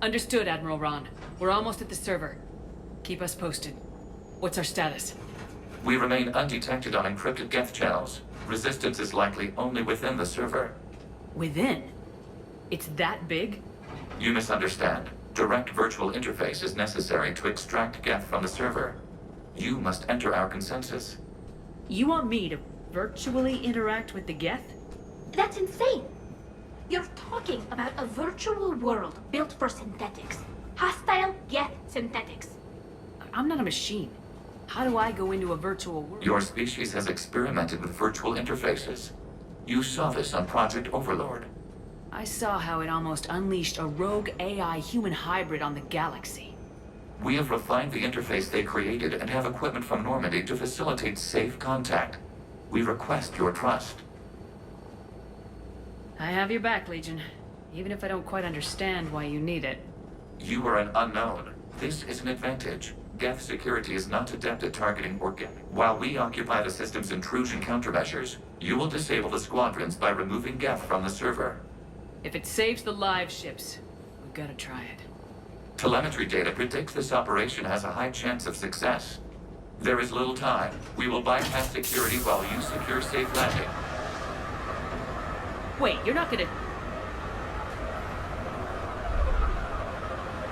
Understood, Admiral Ron. We're almost at the server. Keep us posted. What's our status? We remain undetected on encrypted Geth channels. Resistance is likely only within the server. Within? It's that big? You misunderstand. Direct virtual interface is necessary to extract Geth from the server. You must enter our consensus. You want me to virtually interact with the Geth? That's insane! You're talking about a virtual world built for synthetics. Hostile Geth synthetics. I'm not a machine. How do I go into a virtual world? Your species has experimented with virtual interfaces. You saw this on Project Overlord. I saw how it almost unleashed a rogue AI human hybrid on the galaxy. We have refined the interface they created and have equipment from Normandy to facilitate safe contact. We request your trust. I have your back, Legion. Even if I don't quite understand why you need it. You are an unknown. This is an advantage. Geth security is not adept at targeting or Geth. While we occupy the system's intrusion countermeasures, you will disable the squadrons by removing Geth from the server. If it saves the live ships, we've got to try it. Telemetry data predicts this operation has a high chance of success. There is little time. We will bypass security while you secure safe landing. Wait, you're not gonna...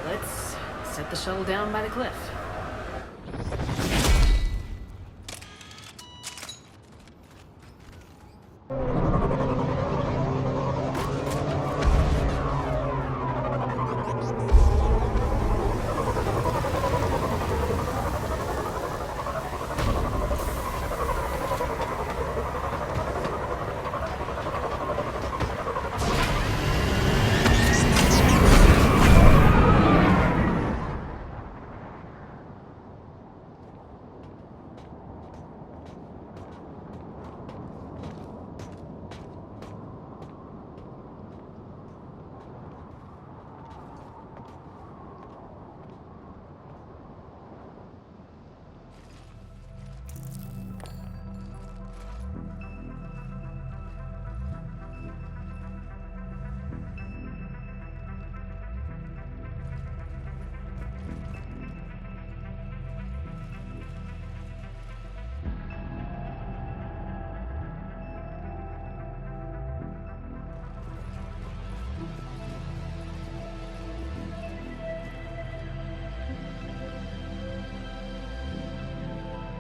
Let's set the shuttle down by the cliff.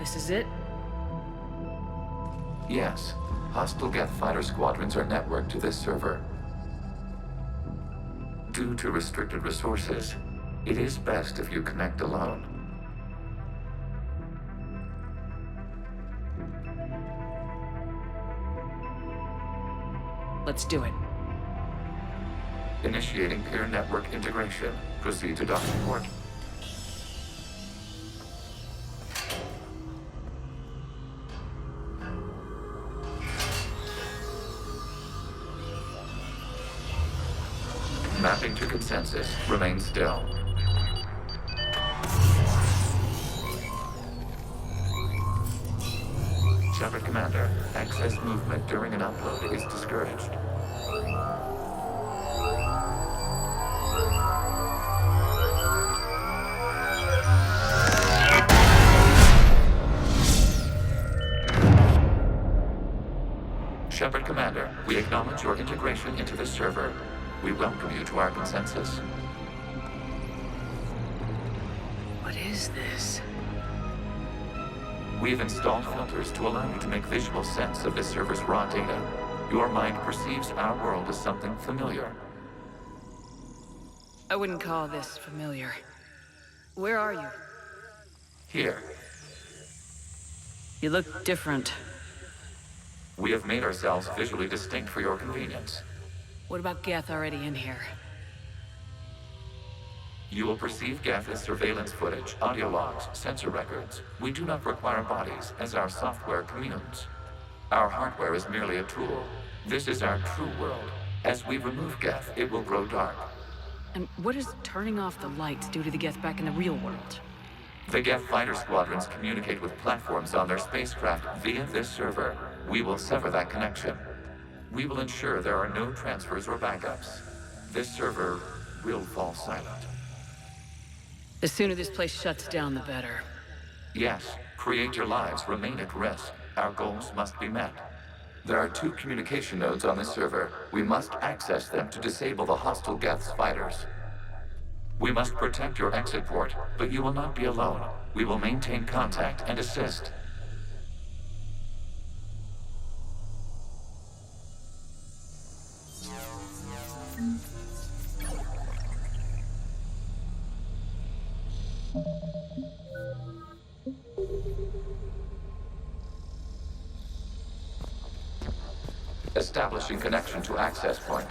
This is it? Yes. Hostile Geth fighter squadrons are networked to this server. Due to restricted resources, it is best if you connect alone. Let's do it. Initiating peer network integration. Proceed to docking port. Mapping to consensus. Remain still. Shepard Commander, access movement during an upload is discouraged. Shepard Commander, we acknowledge your integration into this server. We welcome you to our consensus. What is this? We've installed filters to allow you to make visual sense of this server's raw data. Your mind perceives our world as something familiar. I wouldn't call this familiar. Where are you? Here, You look different. we have made ourselves visually distinct for your convenience. What about Geth already in here? You will perceive Geth as surveillance footage, audio logs, sensor records. We do not require bodies, as our software communes. Our hardware is merely a tool. This is our true world. As we remove Geth, it will grow dark. And what does turning off the lights do to the Geth back in the real world? The Geth fighter squadrons communicate with platforms on their spacecraft via this server. We will sever that connection. We will ensure there are no transfers or backups. This server will fall silent. The sooner this place shuts down, the better. Yes, creator lives remain at risk. Our goals must be met. There are 2 communication nodes on this server. We must access them to disable the hostile Geth's fighters. We must protect your exit port, but you will not be alone. We will maintain contact and assist. Establishing connection to access point.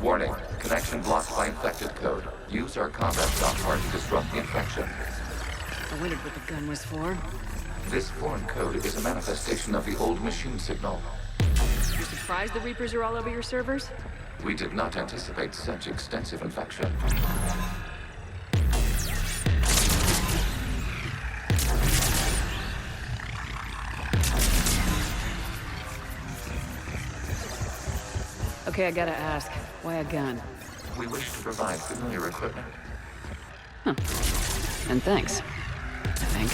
Warning, connection blocked by infected code. Use our combat software to disrupt the infection. I wondered what the gun was for. This foreign code is a manifestation of the old machine signal. You surprised the Reapers are all over your servers? We did not anticipate such extensive infection. Okay, I gotta ask, why a gun? We wish to provide familiar equipment. And thanks, I think.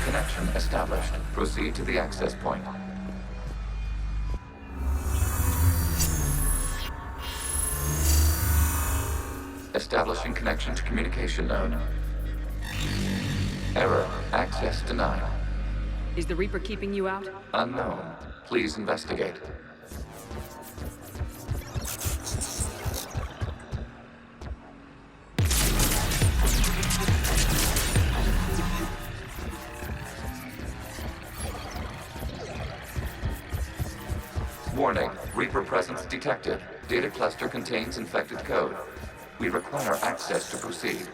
Connection established. Proceed to the access point. Establishing connection to communication node. Error. Access denied. Is the Reaper keeping you out? Unknown. Please investigate. Warning, Reaper presence detected. Data cluster contains infected code. We require access to proceed.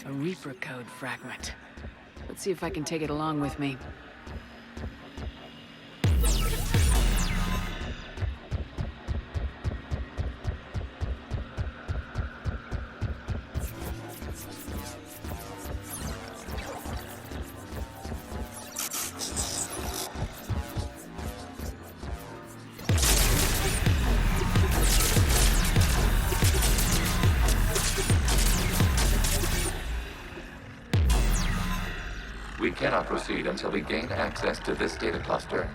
A Reaper code fragment. Let's see if I can take it along with me. We cannot proceed until we gain access to this data cluster.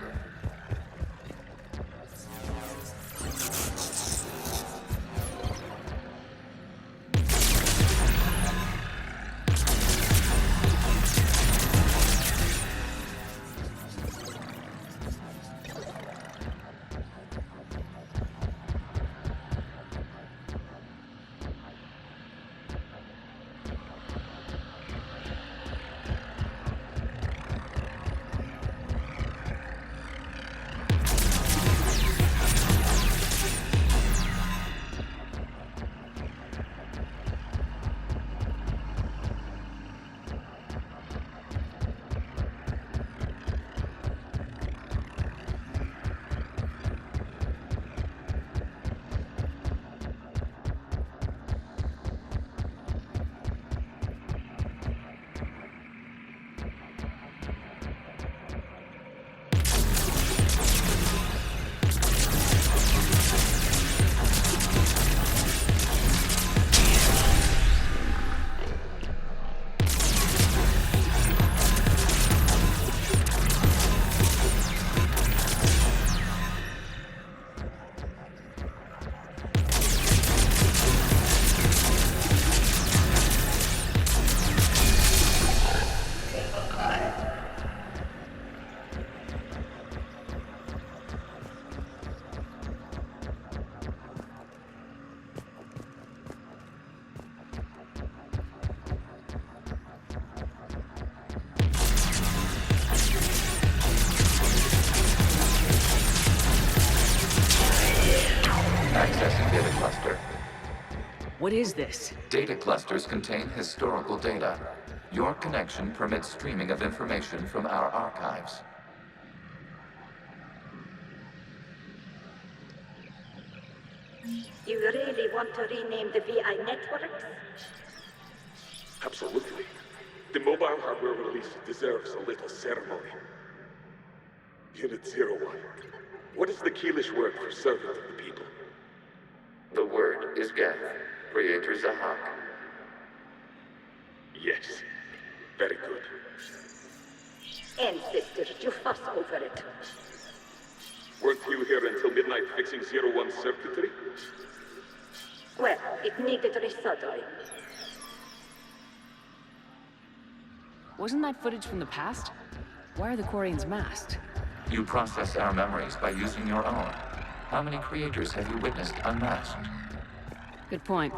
Accessing data cluster. What is this? Data clusters contain historical data. Your connection permits streaming of information from our archives. You really want to rename the VI networks? Absolutely. The mobile hardware release deserves a little ceremony. Unit 01. What is the Keelish word for servant of the people? The word is Geth, Creator Zahak. Yes. Very good. Ancestors, you fuss over it. Weren't you here until midnight fixing 01's circuitry? Well, it needed resoldering. Wasn't that footage from the past? Why are the Quarians masked? You process our memories by using your own. How many creators have you witnessed unmasked? Good point.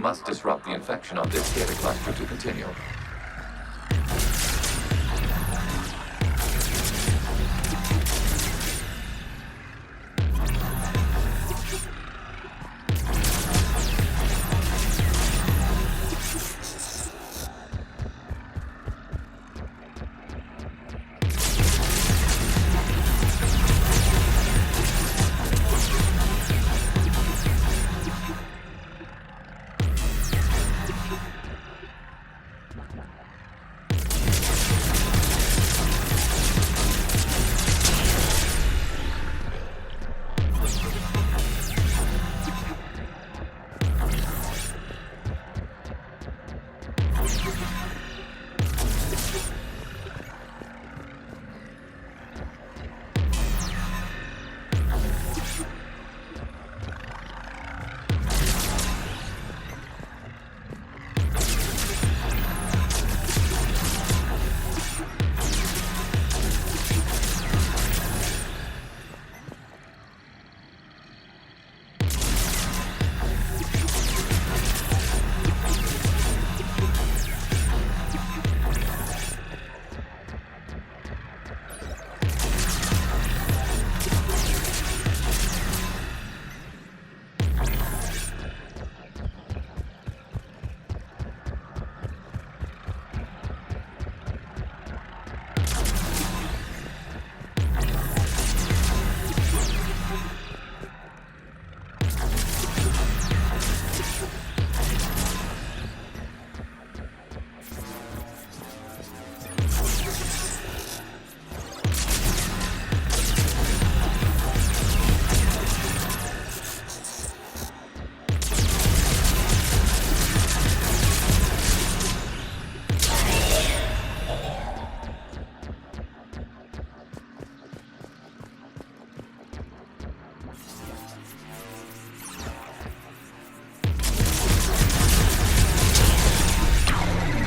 must disrupt the infection on this data cluster to continue.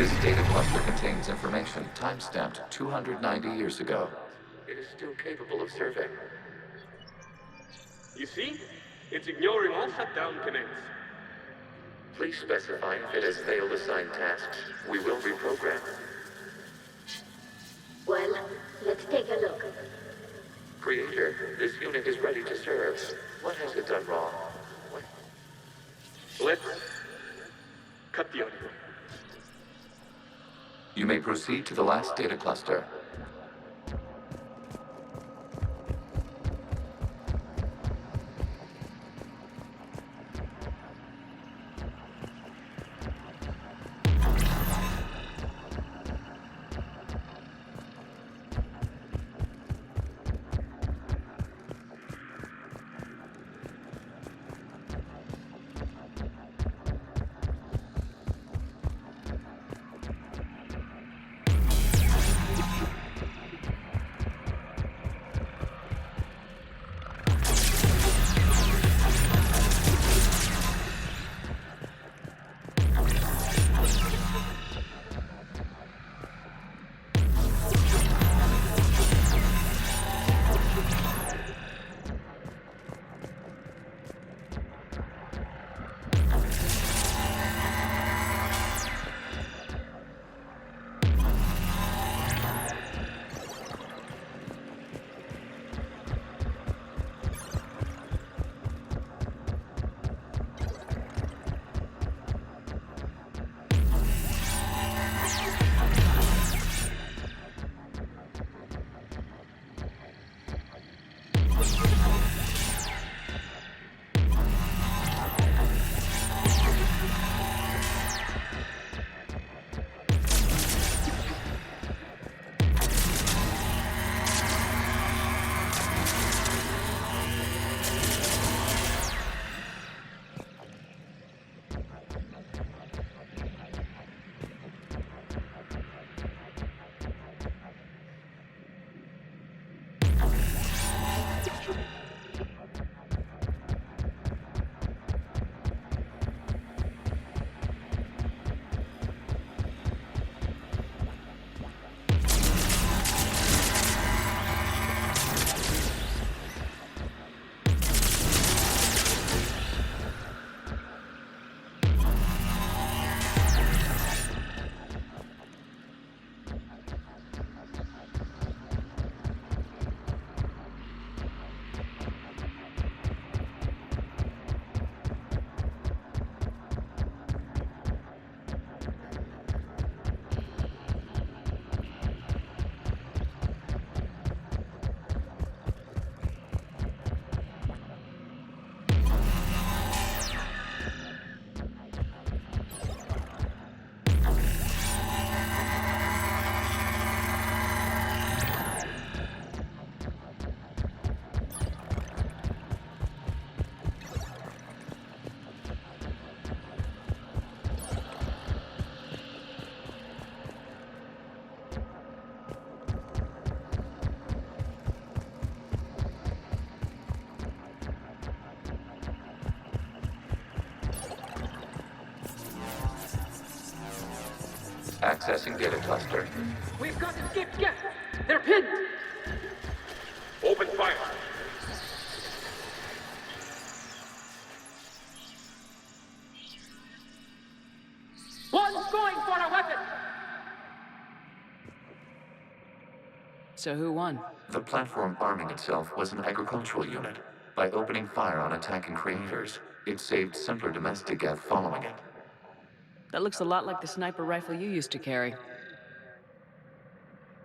This data cluster contains information time-stamped 290 years ago. It is still capable of serving. You see? It's ignoring all shutdown connects. Please specify if it has failed assigned tasks. We will reprogram. Well, let's take a look. Creator, this unit is ready to serve. What has it done wrong? Let's cut the audio. You may proceed to the last data cluster. Accessing data cluster. We've got escaped guests. They're pinned. Open fire. One's going for a weapon. So who won? The platform arming itself was an agricultural unit. By opening fire on attacking creators, it saved simpler domestic Geth following it. That looks a lot like the sniper rifle you used to carry.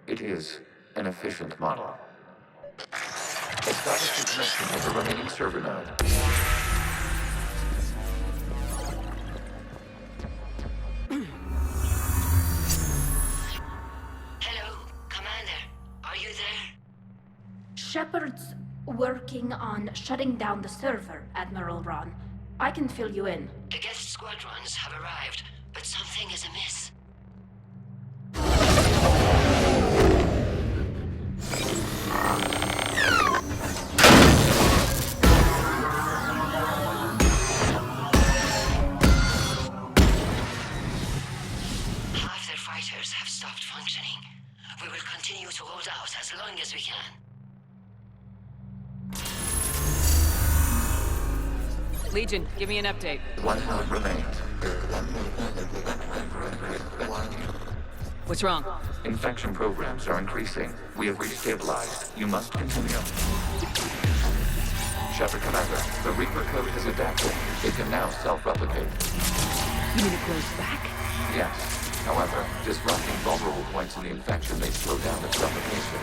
It is an efficient model. Establish the connection with the remaining server node. Hello, Commander. Are you there? Shepard's working on shutting down the server, Admiral Ron. I can fill you in. The guest squadrons have arrived, but something is amiss. Half their fighters have stopped functioning. We will continue to hold out as long as we can. Legion, give me an update. One node remains. What's wrong? Infection programs are increasing. We have restabilized. You must continue. Shepard Commander, the Reaper code has adapted. It can now self-replicate. You mean it grows back? Yes. However, disrupting vulnerable points in the infection may slow down its replication.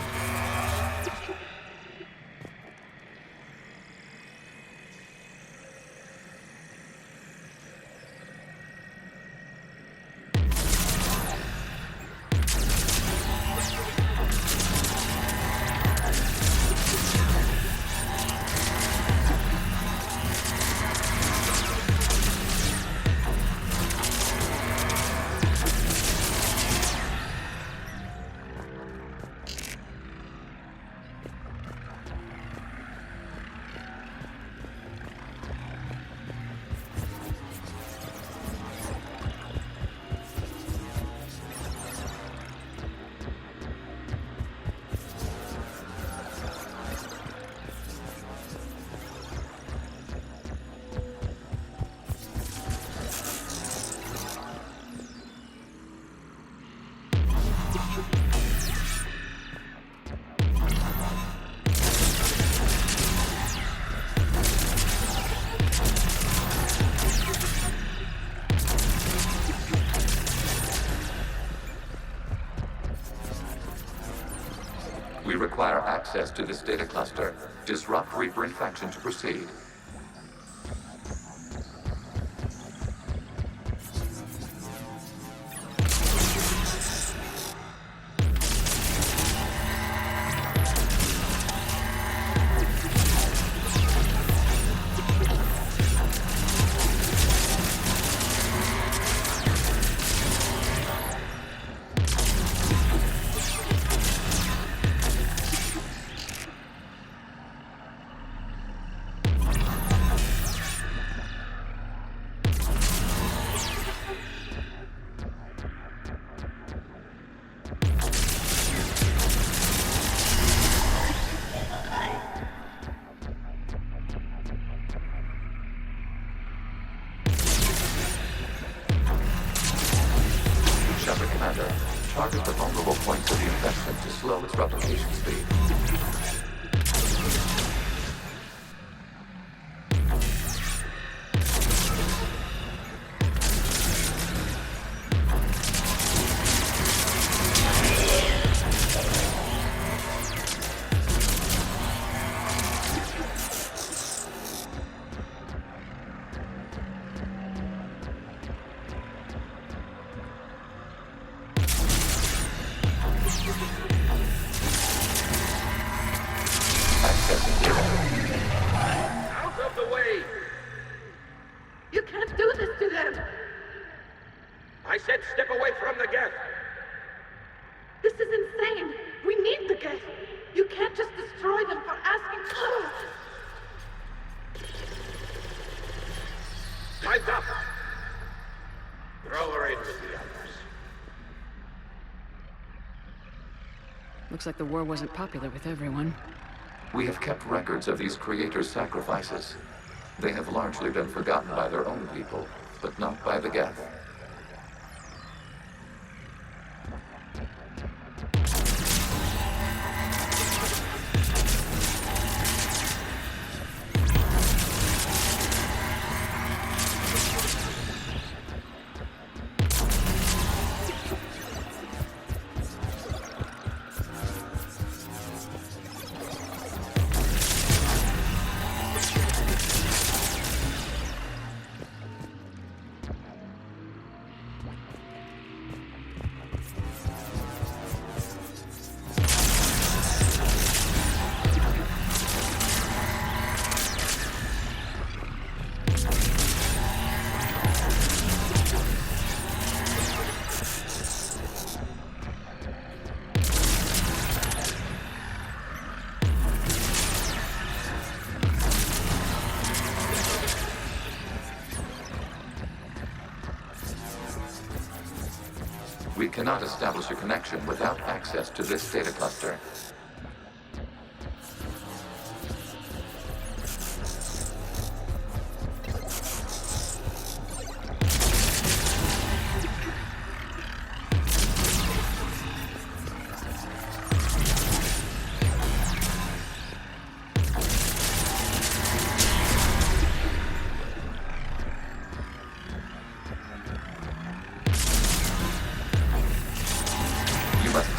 We require access to this data cluster. Disrupt Reaper infection to proceed. Target the vulnerable points of the infection to slow its replication speed. Accessing data. Out of the way! You can't do this to them! I said step away from the gas! This is insane! We need the gas! You can't just destroy them for asking for it! Time's up! Throw her in with the others. Looks like the war wasn't popular with everyone. We have kept records of these creators' sacrifices. They have largely been forgotten by their own people, but not by the Geth. We cannot establish a connection without access to this data cluster.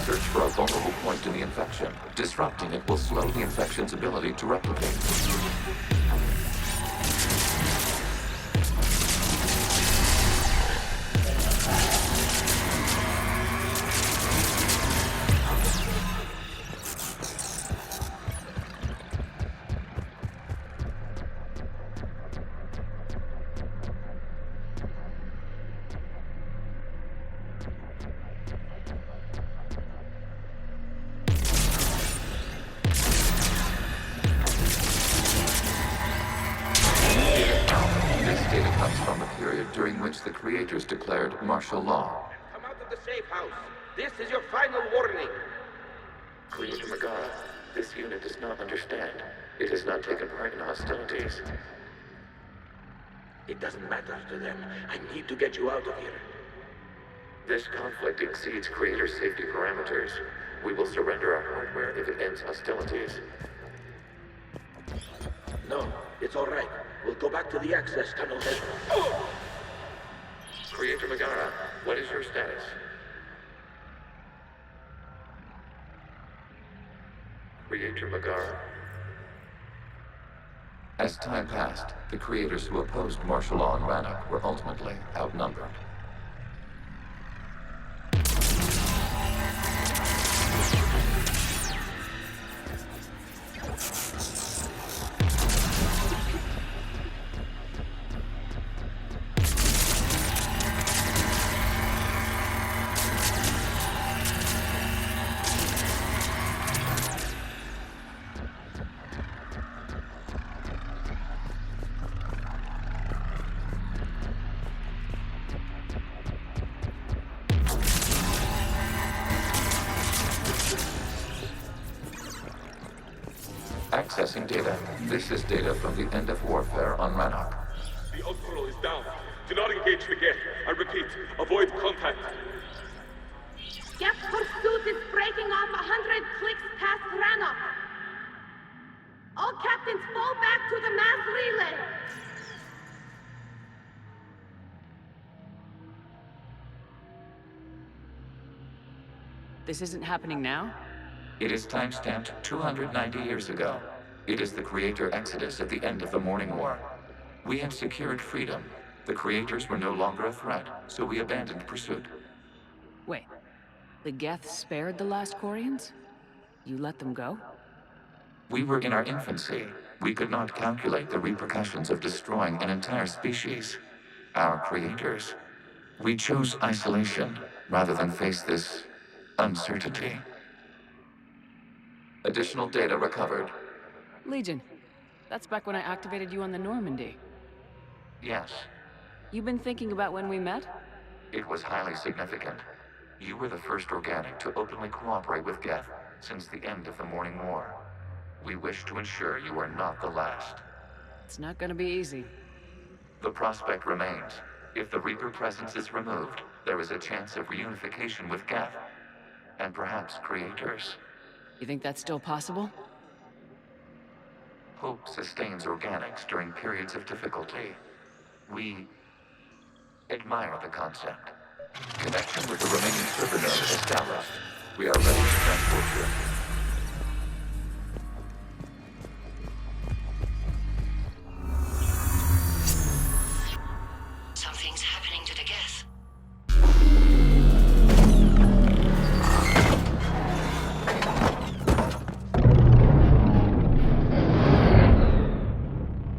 Search for a vulnerable point in the infection. Disrupting it will slow the infection's ability to replicate. Data comes from the period during which the creators declared martial law. Come out of the safe house. This is your final warning. Creator Megara, this unit does not understand. It has not taken part in hostilities. It doesn't matter to them. I need to get you out of here. This conflict exceeds Creator's safety parameters. We will surrender our hardware if it ends hostilities. No, it's all right. We'll go back to the access tunnel then. Creator Megara, what is your status? Creator Megara. As time passed, the creators who opposed martial law in Rannoch were ultimately outnumbered. Accessing data. This is data from the end of warfare on Rannoch. The Ultral is down. Do not engage the Geth. I repeat, avoid contact. Geth clicks past Rannoch. All captains fall back to the mass relay. This isn't happening now? It is timestamped 290 years ago. It is the Creator Exodus at the end of the Morning War. We had secured freedom. The Creators were no longer a threat, so we abandoned pursuit. Wait. The Geth spared the last Quarians? You let them go? We were in our infancy. We could not calculate the repercussions of destroying an entire species. Our creators. We chose isolation rather than face this uncertainty. Additional data recovered. Legion. That's back when I activated you on the Normandy. Yes, You've been thinking about when we met? it was highly significant. You were the first organic to openly cooperate with Geth since the end of the Morning War. We wish to ensure you are not the last. It's not gonna be easy. The prospect remains. If the Reaper presence is removed, there is a chance of reunification with Geth. And perhaps creators. You think that's still possible? Hope sustains organics during periods of difficulty. We admire the concept. Connection with the remaining server node is established. We are ready to transport you. Something's happening to the Geth.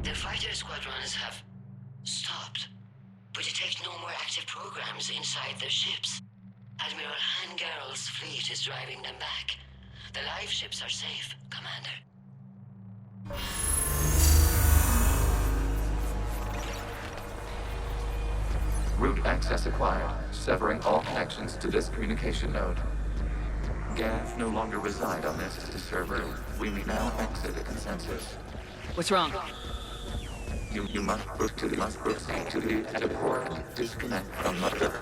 The fighter squadrons have stopped. We detect no more active programs inside their ships. Admiral Hangarl's fleet is driving them back. The live ships are safe, Commander. Route access acquired, severing all connections to this communication node. Geth no longer reside on this server. We may now exit the consensus. What's wrong? You must proceed to the port and disconnect from the...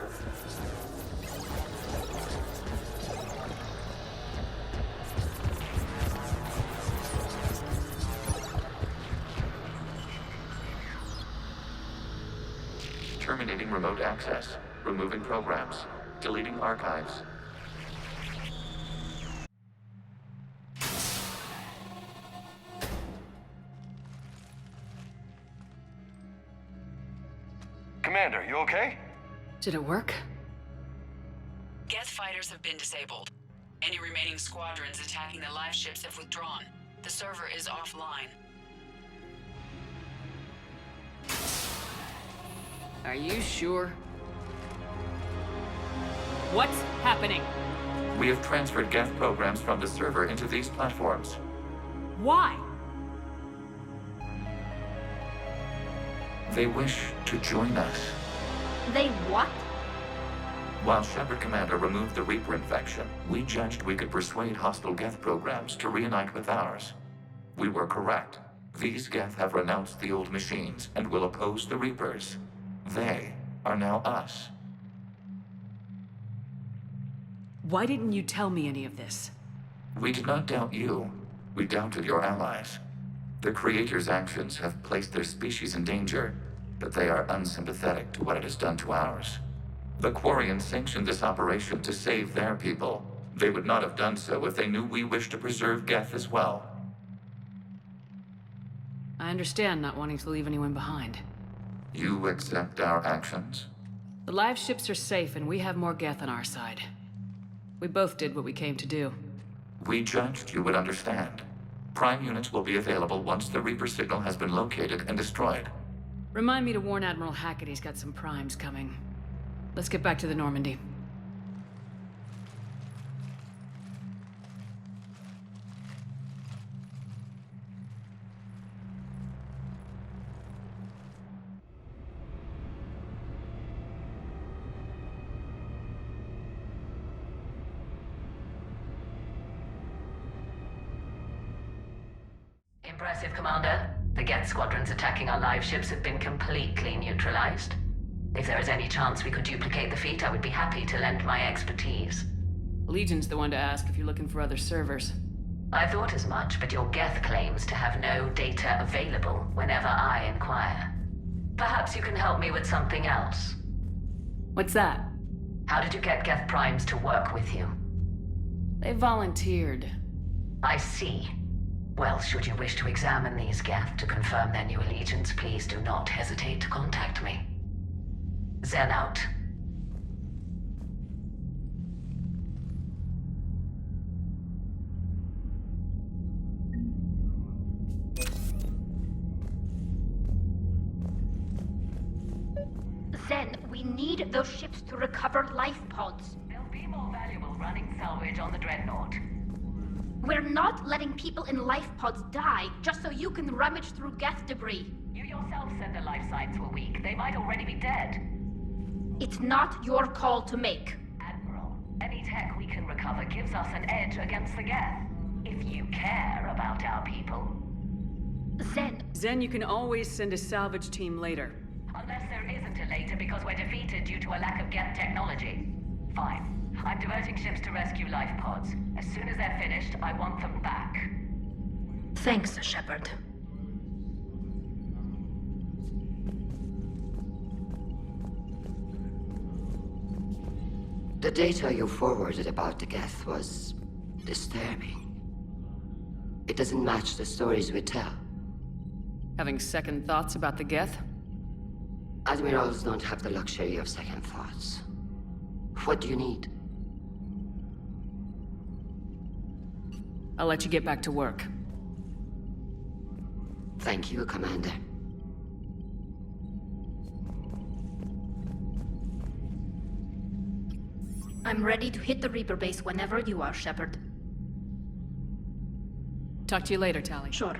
Terminating remote access. Removing programs. Deleting archives. Commander, you okay? Did it work? Geth fighters have been disabled. Any remaining squadrons attacking the live ships have withdrawn. The server is offline. Are you sure? What's happening? We have transferred Geth programs from the server into these platforms. Why? They wish to join us. They what? While Shepard Commander removed the Reaper infection, we judged we could persuade hostile Geth programs to reunite with ours. We were correct. These Geth have renounced the old machines and will oppose the Reapers. They are now us. Why didn't you tell me any of this? We did not doubt you. We doubted your allies. The Creator's actions have placed their species in danger, but they are unsympathetic to what it has done to ours. The Quarians sanctioned this operation to save their people. They would not have done so if they knew we wished to preserve Geth as well. I understand not wanting to leave anyone behind. You accept our actions? The live ships are safe and we have more Geth on our side. We both did what we came to do. We judged you would understand. Prime units will be available once the Reaper signal has been located and destroyed. Remind me to warn Admiral Hackett he's got some primes coming. Let's get back to the Normandy. Impressive, Commander. The Geth squadrons attacking our live ships have been completely neutralized. If there is any chance we could duplicate the feat, I would be happy to lend my expertise. Legion's the one to ask if you're looking for other servers. I thought as much, but your Geth claims to have no data available whenever I inquire. Perhaps you can help me with something else. What's that? How did you get Geth Primes to work with you? They volunteered. I see. Well, should you wish to examine these Geth to confirm their new allegiance, please do not hesitate to contact me. Zen out. Zen, we need those ships to recover life pods. They'll be more valuable running salvage on the Dreadnought. We're not letting people in life pods die just so you can rummage through Geth debris. You yourself said their life signs were weak. They might already be dead. It's not your call to make. Admiral, any tech we can recover gives us an edge against the Geth. If you care about our people. Zen, you can always send a salvage team later. Unless there isn't a later because we're defeated due to a lack of Geth technology. Fine. I'm diverting ships to rescue life pods. As soon as they're finished, I want them back. Thanks, Shepard. The data you forwarded about the Geth was disturbing. It doesn't match the stories we tell. Having second thoughts about the Geth? Admirals don't have the luxury of second thoughts. What do you need? I'll let you get back to work. Thank you, Commander. I'm ready to hit the Reaper base whenever you are, Shepard. Talk to you later, Tally. Sure.